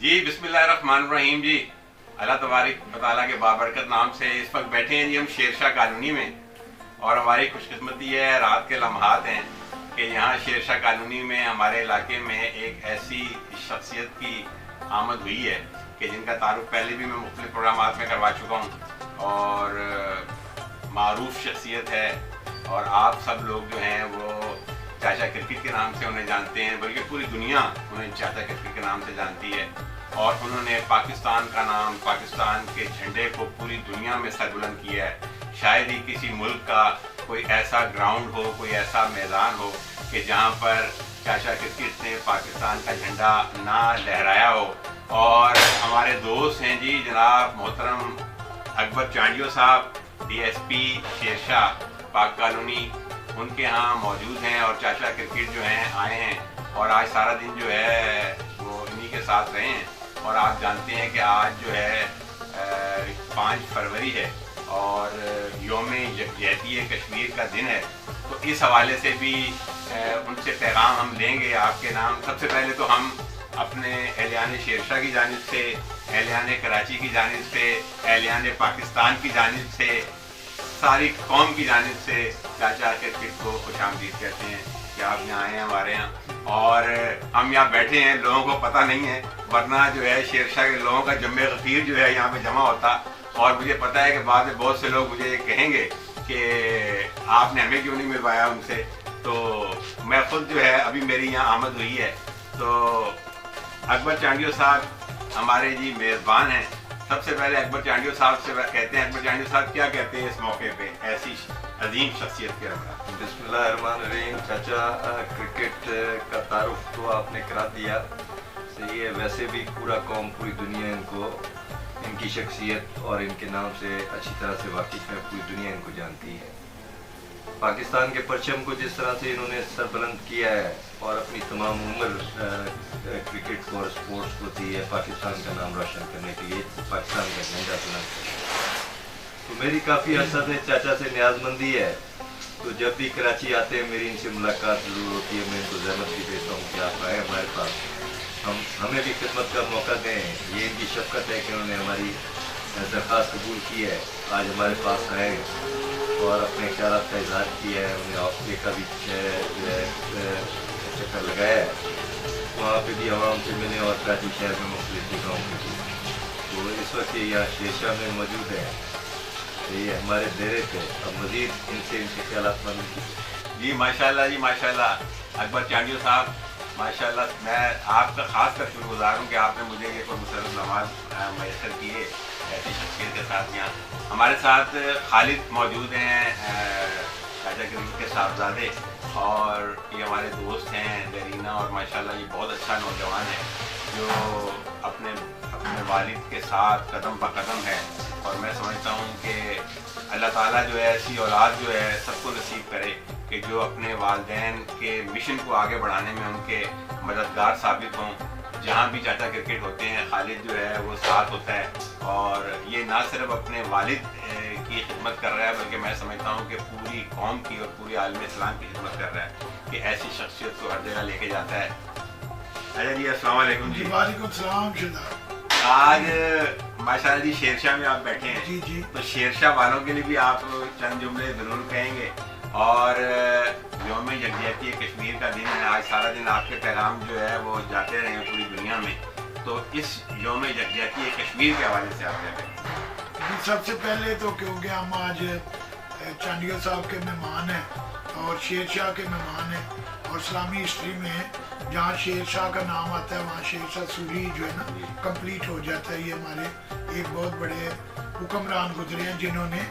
जी बिस्मिल्लाहिर्रहमानिर्रहीम जी। अल्लाह तबारक व तआला के बाबरकत नाम से इस वक्त बैठे हैं जी हम शेरशाह कॉलोनी में, और हमारी खुशकिस्मती है, रात के लम्हात हैं कि यहाँ शेरशाह कॉलोनी में हमारे इलाके में एक ऐसी शख्सियत की आमद हुई है कि जिनका तारुफ पहले भी मैं मुख्तलिफ प्रोग्रामात में करवा चुका हूँ और मारूफ शख्सियत है। और आप सब लोग जो हैं वो चाचा क्रिकेट के नाम से उन्हें जानते हैं, बल्कि पूरी दुनिया उन्हें चाचा क्रिकेट के नाम से जानती है। और उन्होंने पाकिस्तान का नाम, पाकिस्तान के झंडे को पूरी दुनिया में सरबुलंद किया है। शायद ही किसी मुल्क का कोई ऐसा ग्राउंड हो, कोई ऐसा मैदान हो कि जहाँ पर चाचा क्रिकेट ने पाकिस्तान का झंडा ना लहराया हो। और हमारे दोस्त हैं जी जनाब मोहतरम अकबर चांडियो साहब, DSP शेरशाह पाक कॉलोनी, उनके यहाँ मौजूद हैं और चाचा क्रिकेट जो हैं आए हैं और आज सारा दिन जो है वो इन्हीं के साथ रहे हैं। और आप जानते हैं कि आज जो है 5 फरवरी है और यौम यकजहती कश्मीर का दिन है, तो इस हवाले से भी उनसे पैगाम हम लेंगे आपके नाम। सबसे पहले तो हम अपने एहलियान शेरशाह की जानिब से, एहलियान कराची की जानिब से, एहलियान पाकिस्तान की जानिब से, सारी कौम की जानिब से चाचा क्रिकेट को खुशामदीद कहते हैं कि आप यहाँ आए हैं हमारे यहाँ। और हम यहाँ बैठे हैं, लोगों को पता नहीं है, वरना जो है शेरशाह के लोगों का जम्मे गफीर जो है यहाँ पे जमा होता। और मुझे पता है कि बाद में बहुत से लोग मुझे कहेंगे कि आपने हमें क्यों नहीं मिलवाया उनसे। तो मैं खुद जो है अभी मेरी यहाँ आमद हुई है, तो अकबर चांडियो साहब हमारे जी मेज़बान हैं। सबसे पहले अकबर चांडियो साहब से कहते हैं, अकबर चांडियो साहब क्या कहते हैं इस मौके पे ऐसी अजीम शख्सियत के बारे में। बिस्मिल्लाहिर्रहमानिर्रहीम। चाचा क्रिकेट का तारुफ तो आपने करा दिया, सही है। वैसे भी पूरा कौम, पूरी दुनिया इनको, इनकी शख्सियत और इनके नाम से अच्छी तरह से वाकिफ है, पूरी दुनिया इनको जानती है। पाकिस्तान के परचम को जिस तरह से इन्होंने सरबुलंद किया है और अपनी तमाम उम्र क्रिकेट को और स्पोर्ट्स को दी है पाकिस्तान का नाम रोशन करने के लिए, पाकिस्तान का झंडा बुलंद करने। तो मेरी काफ़ी अर्सा से चाचा से न्याजमंदी है, तो जब भी कराची आते हैं मेरी इनसे मुलाकात जरूर होती है। मैं इनको जहमत भी देता हूँ कि आप आए हमारे पास, हमें भी खिदमत का मौका दें। ये इनकी शफ़क़त है कि उन्होंने हमारी दरख्वास्त कबूल की है, आज हमारे पास आए और अपने ख्यालात का इजहार किया है। उन्हें हफ्ते का भी चक्कर लगाया है, वहाँ पे भी आवाम से मिले और कराची शहर में मुख्तलिफ जगहों पे भी। तो इस वक्त ये यहाँ शेरशाह में मौजूद है, ये हमारे डेरे पे। अब मज़ीद इनके ख्यालात मालूम कीजिए। जी माशाल्लाह, जी माशाल्लाह अकबर चांडियो साहब, माशाल्लाह। मैं आपका ख़ास कर शुक्रगुज़ार हूँ कि आपने मुझे ये कोई मुसर्रफ नमाज मैसर किए ऐसी शख्सियत के साथ। यहाँ हमारे साथ खालिद मौजूद हैं, चाचा क्रिकेट के साहबजादे, और ये हमारे दोस्त हैं दरीना, और माशाल्लाह ये बहुत अच्छा नौजवान है जो अपने वालिद के साथ कदम ब कदम है। और मैं समझता हूँ कि अल्लाह ताला जो है ऐसी औलाद जो है सबको नसीब करे कि जो अपने वालिदैन के मिशन को आगे बढ़ाने में उनके मददगार साबित हों। जहाँ भी चाचा क्रिकेट होते हैं खालिद जो है वो साथ होता है, और ये ना सिर्फ अपने वालिद की खिदमत कर रहा है, बल्कि मैं समझता हूँ कि पूरी कौम की और पूरी आलम इस्लाम की खिदमत कर रहा है कि ऐसी शख्सियत को हर जगह लेके जाता है। अच्छा जी, अस्सलाम वालेकुम जी। वालेकुम सलाम। आज माशाल्लाह जी शेरशाह में आप बैठे हैं जी जी, तो शेरशाह वालों के लिए भी आप चंद जुमले ज़रूर कहेंगे। और यौम यकजहती कश्मीर का दिन है, आज सारा दिन आपके पैगाम जो है वो जाते रहे हैं पूरी दुनिया में, तो इस यौम यकजहती कश्मीर के हवाले से आप क्या कहेंगे? सबसे पहले तो क्योंकि हम आज चांडियो साहब के मेहमान हैं और शेरशाह के मेहमान हैं, और इस्लामी हिस्ट्री में जहाँ शेरशाह का नाम आता है वहाँ शेरशाह सूरी जो है ना कंप्लीट हो जाता है। ये हमारे एक बहुत बड़े हुक्मरान गुजरे हैं जिन्होंने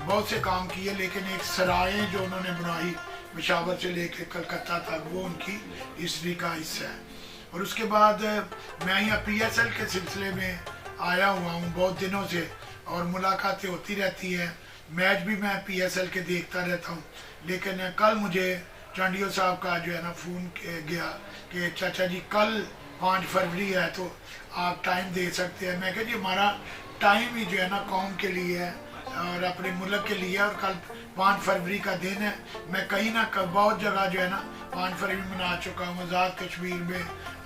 बहुत से काम किए, लेकिन एक सराय जो उन्होंने बनाई पेशावर से लेकर कलकत्ता तक, वो उनकी हिस्ट्री का हिस्सा है। और उसके बाद मैं यहाँ PSL के सिलसिले में आया हुआ हूँ बहुत दिनों से, और मुलाकातें होती रहती हैं, मैच भी मैं PSL के देखता रहता हूँ। लेकिन कल मुझे चांडियो साहब का जो है ना फ़ोन गया कि चाचा जी कल 5 फरवरी है तो आप टाइम दे सकते हैं। मैं कहा जी हमारा टाइम ही जो है ना कौम के लिए है और अपने मुल्क के लिए, और कल 5 फरवरी का दिन है। मैं कहीं ना बहुत जगह जो है ना 5 फरवरी मना चुका हूँ, आज़ाद कश्मीर में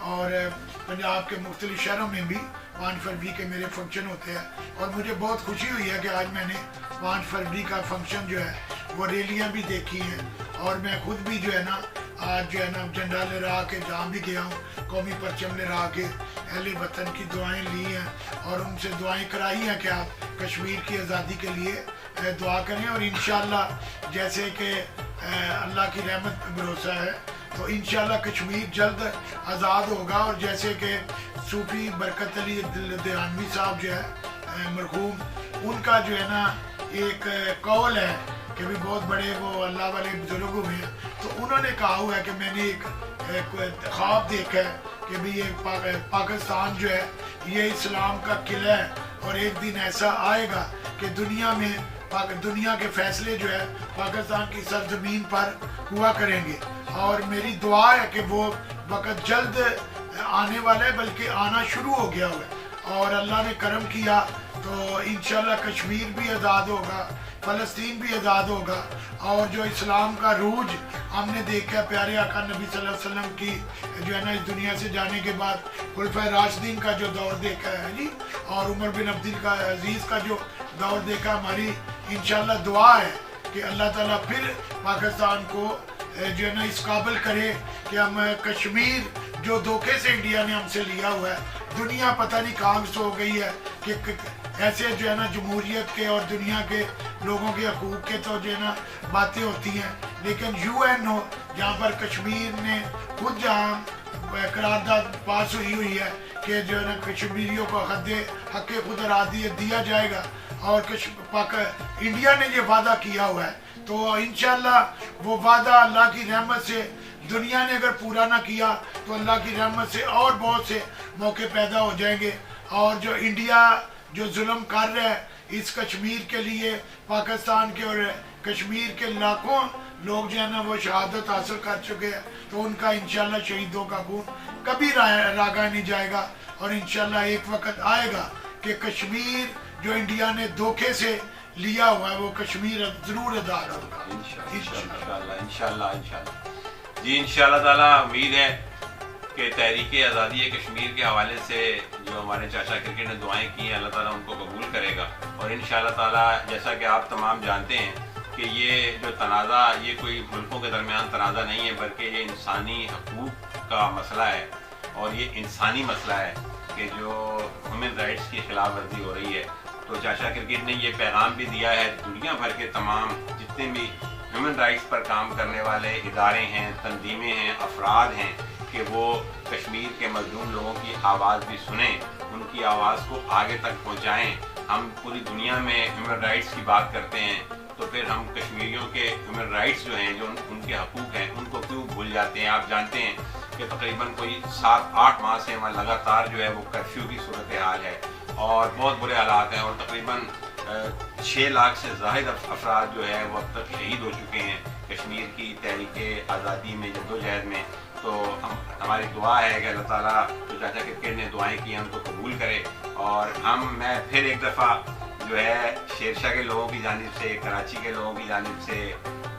और पंजाब के मुख्तलिफ शहरों में भी 5 फरवरी के मेरे फंक्शन होते हैं। और मुझे बहुत खुशी हुई है कि आज मैंने 5 फरवरी का फंक्शन जो है वो रैलियाँ भी देखी हैं, और मैं खुद भी जो है ना आज जो है ना झंडा लहरा के जहाँ भी गया हूँ कौमी परचम लहरा के अहले वतन की दुआएं ली हैं और उनसे दुआएं कराई हैं कि आप कश्मीर की आज़ादी के लिए दुआ करें। और इंशाअल्लाह जैसे कि अल्लाह की रहमत पे भरोसा है तो इंशाअल्लाह कश्मीर जल्द आज़ाद होगा। और जैसे कि सूफी बरकत अली देहानवी साहब जो है मरहूम, उनका जो है ना एक कौल है कि भी बहुत बड़े वो अल्लाह वाले बुजुर्ग हुए हैं, तो उन्होंने कहा हुआ है कि मैंने एक ख्वाब देखा है कि भी ये पाकिस्तान जो है ये इस्लाम का किला है और एक दिन ऐसा आएगा कि दुनिया के फैसले जो है पाकिस्तान की सरजमीन पर हुआ करेंगे। और मेरी दुआ है कि वो वक़्त जल्द आने वाला है, बल्कि आना शुरू हो गया हुआ है। और अल्लाह ने करम किया तो इंशाल्लाह कश्मीर भी आज़ाद होगा, फ़लस्तीन भी आज़ाद होगा। और जो इस्लाम का रूज हमने देखा प्यारे आका नबी सल्लल्लाहु अलैहि वसल्लम की जो है ना इस दुनिया से जाने के बाद खुलफाए राशिदीन का जो दौर देखा है जी, और उमर बिन अब्दुल अजीज़ का जो दौर देखा, हमारी इंशाल्लाह दुआ है कि अल्लाह ताला फिर पाकिस्तान को जो है ना इस काबिल करे कि हम कश्मीर जो धोखे से इंडिया ने हमसे लिया हुआ है, दुनिया पता नहीं कहाँ से हो गई है कि ऐसे जो है ना जमहूरियत के और दुनिया के लोगों के हकूक़ के तो जो है ना बातें होती हैं, लेकिन UNO जहाँ पर कश्मीर ने खुद जहाँ करारदाद पास हुई है कि जो है ना कश्मीरियों को हक़ खुद इरादी दिया जाएगा। और इंडिया ने ये वादा किया हुआ है, तो इंशाल्लाह वो वादा अल्लाह की रहमत से दुनिया ने अगर पूरा ना किया तो अल्लाह की रहमत से और बहुत से मौके पैदा हो जाएंगे। और जो इंडिया जो जुल्म कर रहा है इस कश्मीर के लिए, पाकिस्तान के और कश्मीर के लाखों लोग जो है ना वो शहादत हासिल कर चुके हैं, तो उनका इंशाल्लाह शहीदों का खून कभी रागा नहीं जाएगा। और इंशाल्लाह एक वक्त आएगा कि कश्मीर जो इंडिया ने धोखे से लिया हुआ है वो कश्मीर जरूर आज़ाद होगा इंशाल्लाह जी। इंशाल्लाह ताला उम्मीद है कि तहरीक आज़ादी कश्मीर के हवाले से जो हमारे चाचा क्रिकेट ने दुआएं की हैं अल्लाह ताला उनको कबूल करेगा। और इंशाल्लाह ताला जैसा कि आप तमाम जानते हैं कि ये जो तनाज़ा ये कोई मुल्कों के दरमियान तनाज़ा नहीं है, बल्कि ये इंसानी हकूक़ का मसला है और ये इंसानी मसला है कि जो ह्यूमन राइट्स की खिलाफ वर्जी हो रही है। तो चाचा क्रिकेट ने ये पैगाम भी दिया है दुनिया भर के तमाम जितने भी ह्यूमन राइट्स पर काम करने वाले इदारे हैं, तंजीमें हैं, अफराद हैं कि वो कश्मीर के मजलूम लोगों की आवाज़ भी सुनें, उनकी आवाज़ को आगे तक पहुँचाएँ। हम पूरी दुनिया में ह्यूमन राइट्स की बात करते हैं तो फिर हम कश्मीरियों के ह्यूमन राइट्स जो हैं, जो उनके हकूक़ हैं, उनको क्यों भूल जाते हैं। आप जानते हैं कि तकरीबन कोई 7-8 माह से वहाँ लगातार जो है वो कर्फ्यू की सूरत हाल है और बहुत बुरे हालात हैं। और तकरीबन 6 लाख से ज़ाहिद अफराद जो है वो अब तक शहीद हो चुके हैं कश्मीर की तहरीक आज़ादी में, जद्दोजहद में। तो हमारी दुआ है कि अल्लाह ताला जो चाचा क्रिकेट ने दुआएं की हैं उनको कबूल करे। और मैं फिर एक दफ़ा जो है शेरशाह के लोगों की जानिब से, कराची के लोगों की जानिब से,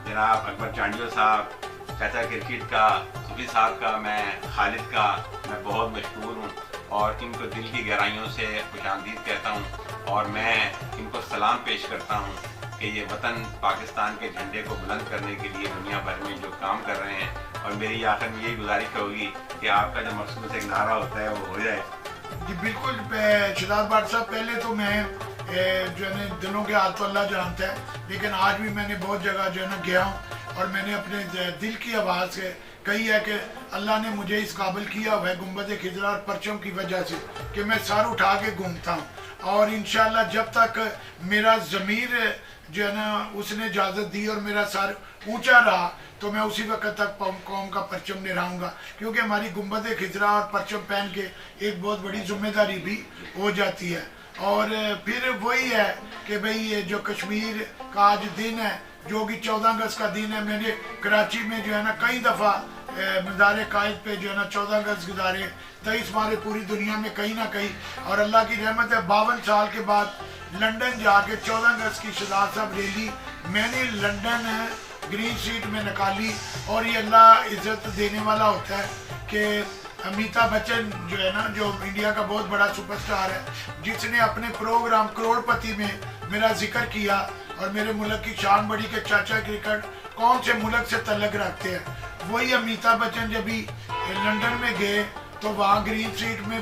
जनाब अकबर चांडियो साहब, चाचा क्रिकेट का, सूफी साहब का, मैं खालिद का मैं बहुत मशहूर हूँ और इनको दिल की गहराइयों से खुशामदीद कहता हूँ। और मैं इनको सलाम पेश करता हूँ कि ये वतन पाकिस्तान के झंडे को बुलंद करने के लिए दुनिया भर में जो काम कर रहे हैं। और मेरी आखिर में यही गुजारिश होगी कि आपका जो मखसूस एक नारा होता है वो हो जाए। जी बिल्कुल शहजाद भाट साहब, पहले तो मैं जो है ना दिलों के हाल तो अल्लाह जानता है, लेकिन आज भी मैंने बहुत जगह जो है ना गया हूँ और मैंने अपने दिल की आवाज़ से कही है कि अल्लाह ने मुझे इस काबिल किया हुआ है गुंबद खिजरा और परचम की वजह से कि मैं सर उठा के घूमता हूँ। और इंशाल्लाह जब तक मेरा ज़मीर जो है ना उसने इजाज़त दी और मेरा सर ऊंचा रहा तो मैं उसी वक्त तक कौम का परचम लहराऊंगा, क्योंकि हमारी गुंबद खिजरा और परचम पहन के एक बहुत बड़ी जिम्मेदारी भी हो जाती है। और फिर वही है कि भाई ये जो कश्मीर का आज दिन है जो कि 14 अगस्त का दिन है, मैंने कराची में जो है ना कई दफ़ा मज़ार कायद पे जो है ना 14 अगस्त गुजारे, 23 मारे पूरी दुनिया में कहीं ना कहीं। और अल्लाह की रहमत है 52 साल के बाद लंदन जाके 14 अगस्त की शहजाद साहब रैली मैंने लंदन ग्रीन स्ट्रीट में निकाली। और ये अल्लाह इज्जत देने वाला होता है कि अमिताभ बच्चन जो है ना, जो इंडिया का बहुत बड़ा सुपरस्टार है, जिसने अपने प्रोग्राम करोड़पति में मेरा जिक्र किया और मेरे मुल्क की शान बढ़ी के चाचा क्रिकेट कौन से मुल्क से तल्लक रखते हैं, वही अमिताभ बच्चन जब भी लंदन में गए तो वहाँ ग्रीन स्ट्रीट में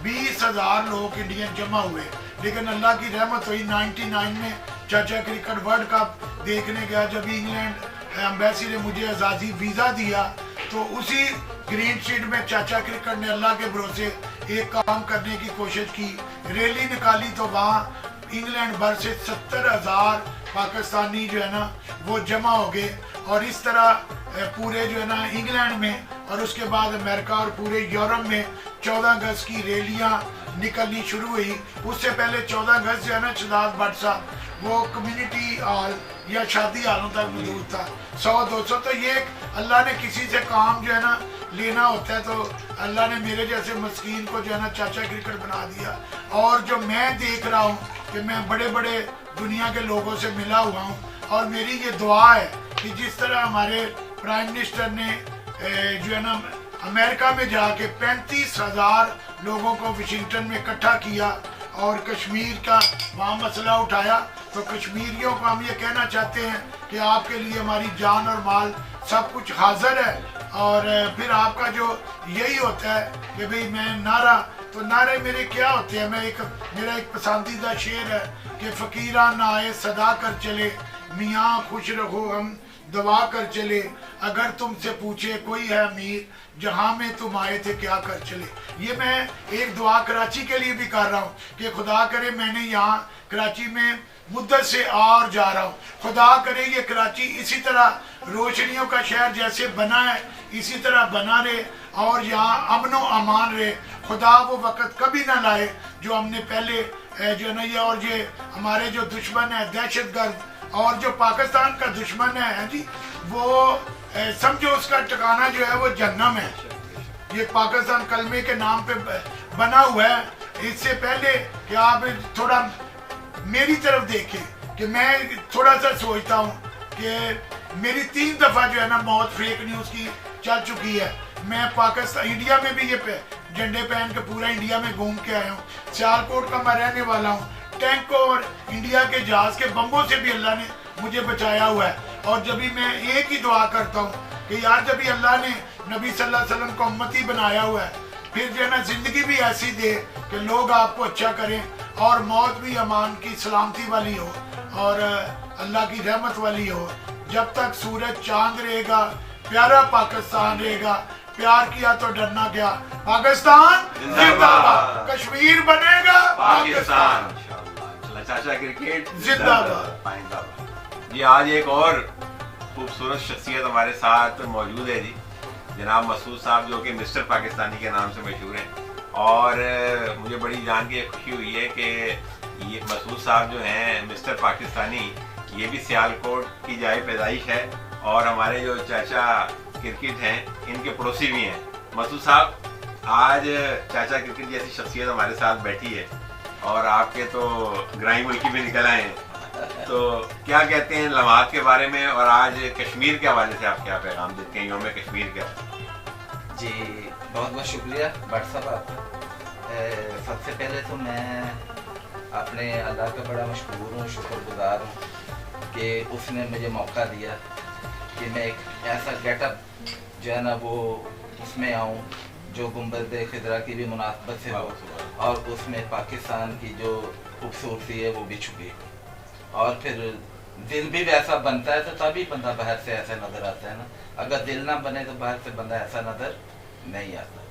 20,000 लोग इंडियन जमा हुए। लेकिन अल्लाह की रहमत हुई 99 में चाचा क्रिकेट वर्ल्ड कप देखने गया। जब इंग्लैंड एम्बेसी ने मुझे आज़ादी वीज़ा दिया तो उसी ग्रीन स्ट्रीट में चाचा क्रिकेट ने अल्लाह के भरोसे एक काम करने की कोशिश की, रैली निकाली तो वहाँ इंग्लैंड भर से 70,000 पाकिस्तानी जो है ना वो जमा हो गए। और इस तरह पूरे जो है ना इंग्लैंड में और उसके बाद अमेरिका और पूरे यूरोप में 14 अगस्त की रैलियाँ निकलनी शुरू हुई। उससे पहले 14 अगस्त जो है ना शहजाद भट्ट साहब वो कम्युनिटी हॉल या शादी हालों तक मौजूद था, 100-200। तो ये अल्लाह ने किसी से काम जो है ना लेना होता है तो अल्लाह ने मेरे जैसे मस्कीन को जो है ना चाचा क्रिकेट बना दिया। और जो मैं देख रहा हूँ कि मैं बड़े बड़े दुनिया के लोगों से मिला हुआ हूँ और मेरी ये दुआ है कि जिस तरह हमारे प्राइम मिनिस्टर ने जो है ना अमेरिका में जाके 35,000 लोगों को वाशिंगटन में इकट्ठा किया और कश्मीर का वहाँ मसला उठाया, तो कश्मीरियों को हम ये कहना चाहते हैं कि आपके लिए हमारी जान और माल सब कुछ हाजिर है। और फिर आपका जो यही होता है कि भाई मैं नारा, तो नारे मेरे क्या होते हैं, मेरा एक पसंदीदा शेर है कि फ़कीरा ना आए सदा कर चले, मियाँ खुश रहो हम दवा कर चले, अगर तुमसे पूछे कोई है अमीर जहाँ में तुम आए थे क्या कर चले। ये मैं एक दुआ कराची के लिए भी कर रहा हूँ कि खुदा करे मैंने यहाँ कराची में मुद्दत से और जा रहा हूँ, खुदा करे ये कराची इसी तरह रोशनियों का शहर जैसे बना है इसी तरह बना रहे और यहाँ अमन व अमान रहे। खुदा वो वक़्त कभी ना लाए जो हमने पहले जो ना ये और ये हमारे जो दुश्मन है दहशतगर्द और जो पाकिस्तान का दुश्मन है जी, वो समझो उसका ठिकाना जो है वो जहन्नम है। ये पाकिस्तान कलमे के नाम पे बना हुआ है। इससे पहले कि आप थोड़ा मेरी तरफ देखें कि मैं थोड़ा सा सोचता हूँ कि मेरी 3 दफ़ा जो है ना मौत फेक न्यूज़ की चल चुकी है। मैं पाकिस्तान इंडिया में भी ये झंडे पहन के पूरा इंडिया में घूम के आया हूँ। सियालकोट का मैं रहने वाला हूँ। टैंकों और इंडिया के जहाज के बम्बों से भी अल्लाह ने मुझे बचाया हुआ है। और जब भी मैं एक ही दुआ करता हूँ कि यार जब भी अल्लाह ने नबी सल्लल्लाहु अलैहि वसल्लम को उम्मती बनाया हुआ है, फिर जो है ना ज़िंदगी भी ऐसी दे कि लोग आपको अच्छा करें और मौत भी अमान की सलामती वाली हो और अल्लाह की रहमत वाली हो। जब तक सूरज चांद रहेगा प्यारा पाकिस्तान रहेगा, प्यार किया तो डरना क्या, पाकिस्तान जिंदाबाद, कश्मीर बनेगा पाकिस्तान, चाचा क्रिकेट जिंदाबाद। जी आज एक और खूबसूरत शख्सियत हमारे साथ मौजूद है जी, जनाब मसूद साहब जो कि मिस्टर पाकिस्तानी के नाम से मशहूर हैं। और मुझे बड़ी जान के खुशी हुई है कि ये मसूद साहब जो हैं मिस्टर पाकिस्तानी, ये भी सियालकोट की जाए पैदाइश है और हमारे जो चाचा क्रिकेट हैं इनके पड़ोसी भी हैं। मसूद साहब आज चाचा क्रिकेट जैसी शख्सियत हमारे साथ बैठी है और आपके तो ग्राई मुल्की भी निकल आए हैं, तो क्या कहते हैं लम्हात के बारे में और आज कश्मीर के हवाले से आप क्या पैगाम देते हैं यौम कश्मीर का? जी बहुत बहुत शुक्रिया भट्ट साहब आपका। सबसे पहले तो मैं अपने अल्लाह का बड़ा मशकूर हूँ, शुक्रगुजार हूँ कि उसने मुझे मौका दिया कि मैं एक ऐसा गेटअप जो है ना वो उसमें आऊँ जो गुंबद खिदरा की भी मुनासबत से हो और उसमें पाकिस्तान की जो खूबसूरती है वो भी छुपी हो। और फिर दिल भी वैसा बनता है तो तभी बंदा बाहर से ऐसा नज़र आता है ना, अगर दिल ना बने तो बाहर से बंदा ऐसा नज़र नहीं आता।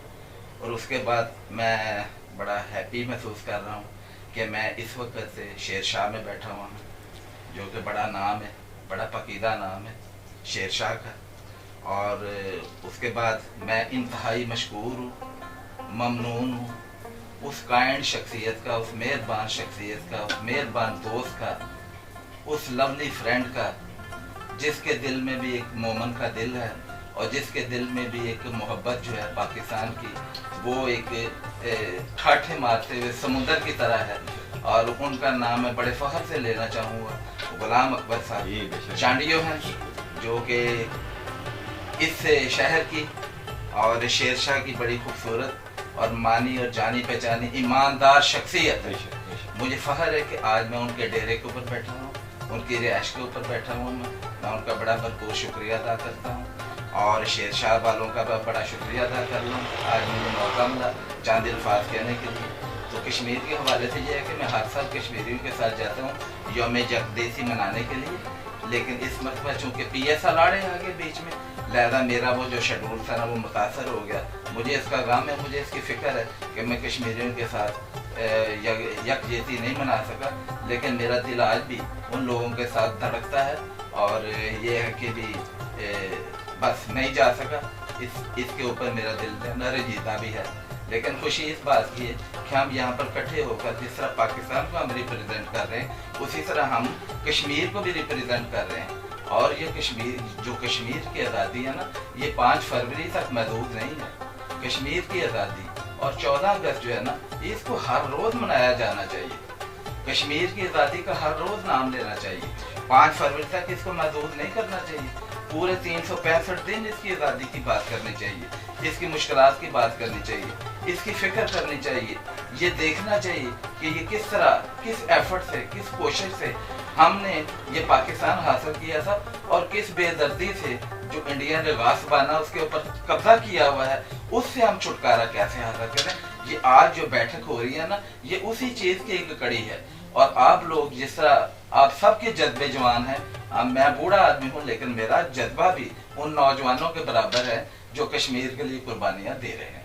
और उसके बाद मैं बड़ा हैप्पी महसूस कर रहा हूँ कि मैं इस वक्त से शेर शाह में बैठा हुआ हूँ जो कि बड़ा नाम है, बड़ा पकीदा नाम है शेर शाह का। और उसके बाद मैं इंतहाई मशकूर हूँ, ममनून हूँ उस काइंड शख्सियत का, उस मेहरबान शख्सियत का, उस मेहरबान दोस्त का, उस लवली फ्रेंड का जिसके दिल में भी एक मोमन का दिल है और जिसके दिल में भी एक मोहब्बत जो है पाकिस्तान की वो एक ठाठे मारते हुए समुंदर की तरह है। और उनका नाम मैं बड़े फख्र से लेना चाहूँगा, गुलाम अकबर साहब चांडियो हैं, जो कि इस शहर की और शेर शाह की बड़ी खूबसूरत और मानी और जानी पहचानी ईमानदार शख्सियत है। मुझे फ़ख्र है कि आज मैं उनके डेरे के ऊपर बैठा हूँ, उनकी रिहाइश के ऊपर बैठा हूँ। मैं उनका बड़ा भरपूर शुक्रिया अदा करता हूँ और शेर शाह वालों का बड़ा शुक्रिया अदा कर लूँ। आज मुझे मौका मिला चंद अल्फाज कहने के लिए। तो कश्मीर के हवाले से ये है कि मैं हर साल कश्मीरियों के साथ जाता हूँ यौम यकदेसी मनाने के लिए, लेकिन इस मरतबा चूँकि PSL आ गए बीच में, लिहाजा मेरा वो जो शेड्यूल था ना वो मुतासर हो गया। मुझे इसका गम है, मुझे इसकी फ़िक्र है कि मैं कश्मीरियों के साथ यकजहती नहीं मना सका, लेकिन मेरा दिल आज भी उन लोगों के साथ धड़कता है और ये है कि भी बस नहीं जा सका, इसके ऊपर मेरा दिल नरजीता भी है। लेकिन खुशी इस बात की है कि हम यहाँ पर इकट्ठे होकर जिस तरह पाकिस्तान को हम रिप्रेजेंट कर रहे हैं, उसी तरह हम कश्मीर को भी रिप्रेजेंट कर रहे हैं। और ये कश्मीर की आज़ादी है ना, ये 5 फरवरी तक महदूद नहीं है। कश्मीर की आज़ादी और 14 अगस्त जो है ना, इसको हर रोज़ मनाया जाना चाहिए। कश्मीर की आज़ादी का हर रोज़ नाम लेना चाहिए। 5 फरवरी तक इसको महदूद नहीं करना चाहिए। पूरे 365 दिन इसकी आज़ादी की बात करनी चाहिए, इसकी मुश्किलात की बात करनी चाहिए, इसकी फ़िक्र करनी चाहिए। ये देखना चाहिए कि ये किस तरह, किस एफर्ट से, किस कोशिश से हमने ये पाकिस्तान हासिल किया था और किस बेदर्दी से जो इंडिया ने गासबाना उसके ऊपर कब्जा किया हुआ है, उससे हम छुटकारा कैसे हासिल करें। ये आज जो बैठक हो रही है ना, ये उसी चीज़ की एक कड़ी है। और आप लोग जिस तरह आप सबके जज्बे जवान हैं, मैं बूढ़ा आदमी हूँ लेकिन मेरा जज्बा भी उन नौजवानों के बराबर है जो कश्मीर के लिए कुर्बानियाँ दे रहे हैं।